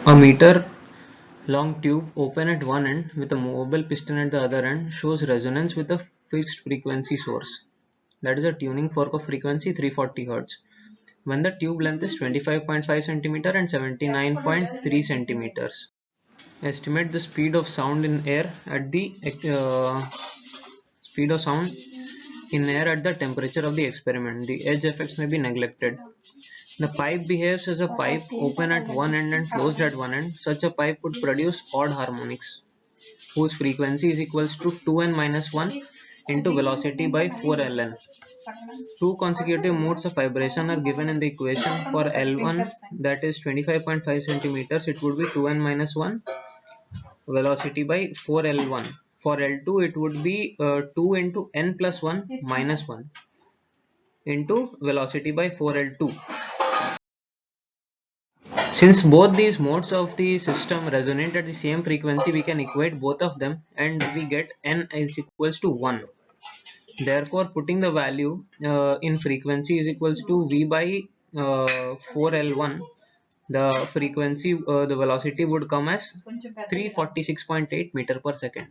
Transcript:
A meter long tube open at one end with a movable piston at the other end shows resonance with a fixed frequency source. That is a tuning fork of frequency 340 Hz. When the tube length is 25.5 cm and 79.3 cm. Estimate the speed of sound in air at the speed of sound in air at the temperature of the experiment. The edge effects may be neglected. The pipe behaves as a pipe open at one end and closed at one end. Such a pipe would produce odd harmonics whose frequency is equals to 2n minus 1 into velocity by 4ln. Two consecutive modes of vibration are given in the equation. For L1, that is 25.5 centimeters, it would be 2n minus 1 velocity by 4l1. For L2, it would be 2 into n plus 1 minus 1 into velocity by 4l2. Since both these modes of the system resonate at the same frequency, we can equate both of them and we get n is equals to 1. Therefore, putting the value in frequency is equals to v by 4l1. The frequency, the velocity would come as 346.8 meter per second.